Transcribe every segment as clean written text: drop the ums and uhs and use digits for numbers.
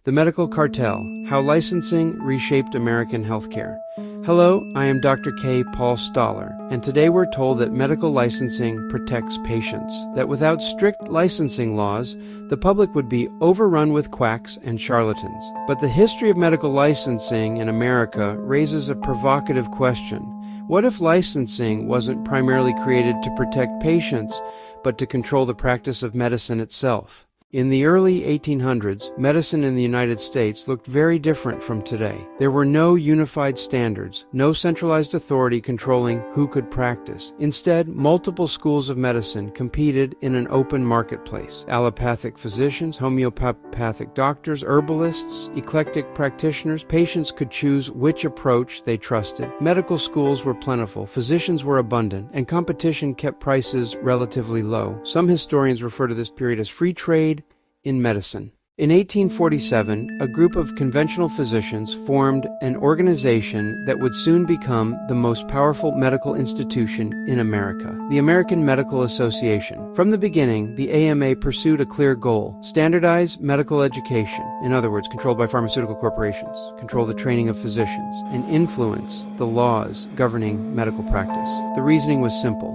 The Medical Cartel: How Licensing Reshaped American Healthcare. Hello, I am Dr. K. Paul Stoller, and today we're told that medical licensing protects patients, that without strict licensing laws, the public would be overrun with quacks and charlatans. But the history of medical licensing in America raises a provocative question. What if licensing wasn't primarily created to protect patients, but to control the practice of medicine itself? In the early 1800s, medicine in the United States looked very different from today. There were no unified standards, no centralized authority controlling who could practice. Instead, multiple schools of medicine competed in an open marketplace. Allopathic physicians, homeopathic doctors, herbalists, eclectic practitioners, patients could choose which approach they trusted. Medical schools were plentiful, physicians were abundant, and competition kept prices relatively low. Some historians refer to this period as free trade in medicine. In 1847, a group of conventional physicians formed an organization that would soon become the most powerful medical institution in America, the American Medical Association. From the beginning, the AMA pursued a clear goal: standardize medical education, in other words, controlled by pharmaceutical corporations, control the training of physicians, and influence the laws governing medical practice. The reasoning was simple.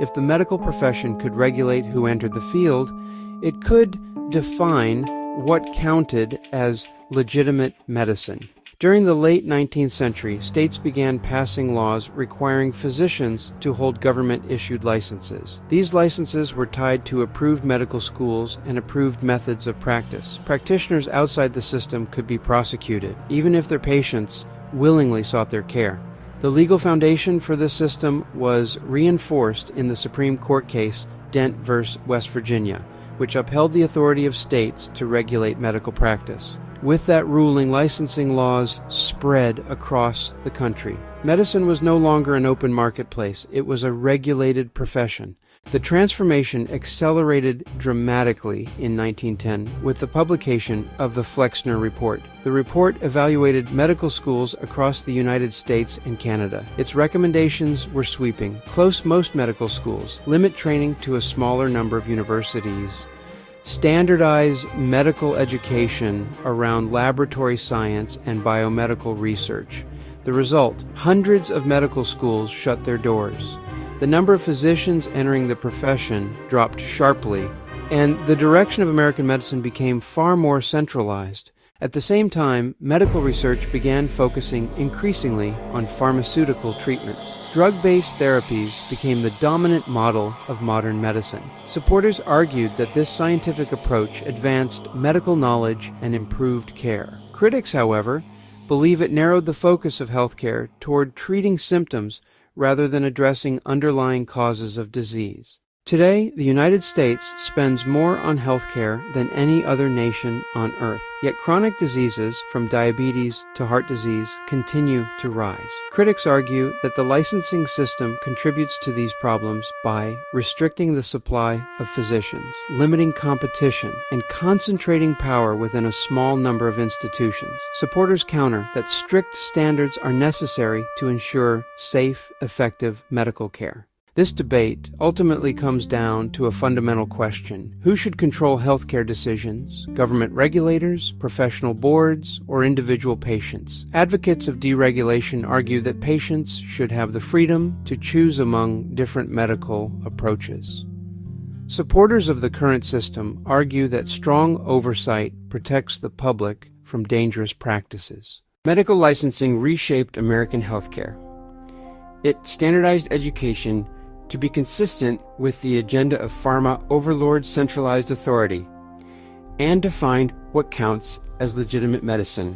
If the medical profession could regulate who entered the field, it could define what counted as legitimate medicine. During the late 19th century, states began passing laws requiring physicians to hold government-issued licenses. These licenses were tied to approved medical schools and approved methods of practice. Practitioners outside the system could be prosecuted, even if their patients willingly sought their care. The legal foundation for this system was reinforced in the Supreme Court case Dent v. West Virginia, which upheld the authority of states to regulate medical practice. With that ruling, licensing laws spread across the country. Medicine was no longer an open marketplace. It was a regulated profession. The transformation accelerated dramatically in 1910 with the publication of the Flexner Report. The report evaluated medical schools across the United States and Canada. Its recommendations were sweeping. Close most medical schools, limit training to a smaller number of universities, standardize medical education around laboratory science and biomedical research. The result: hundreds of medical schools shut their doors. The number of physicians entering the profession dropped sharply, and the direction of American medicine became far more centralized. At the same time, medical research began focusing increasingly on pharmaceutical treatments. Drug-based therapies became the dominant model of modern medicine. Supporters argued that this scientific approach advanced medical knowledge and improved care. Critics, however, believe it narrowed the focus of healthcare toward treating symptoms rather than addressing underlying causes of disease. Today, the United States spends more on healthcare than any other nation on earth. Yet chronic diseases, from diabetes to heart disease, continue to rise. Critics argue that the licensing system contributes to these problems by restricting the supply of physicians, limiting competition, and concentrating power within a small number of institutions. Supporters counter that strict standards are necessary to ensure safe, effective medical care. This debate ultimately comes down to a fundamental question: who should control healthcare decisions, government regulators, professional boards, or individual patients? Advocates of deregulation argue that patients should have the freedom to choose among different medical approaches. Supporters of the current system argue that strong oversight protects the public from dangerous practices. Medical licensing reshaped American healthcare. It standardized education to be consistent with the agenda of pharma overlord centralized authority, and defined what counts as legitimate medicine.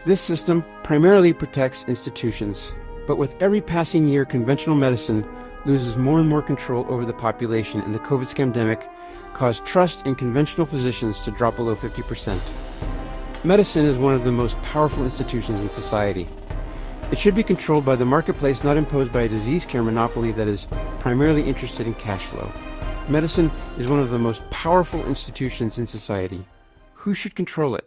This system primarily protects institutions, but with every passing year, conventional medicine loses more and more control over the population, and the COVID scamdemic caused trust in conventional physicians to drop below 50%. Medicine is one of the most powerful institutions in society. It should be controlled by the marketplace, not imposed by a disease care monopoly that is primarily interested in cash flow. Medicine is one of the most powerful institutions in society. Who should control it?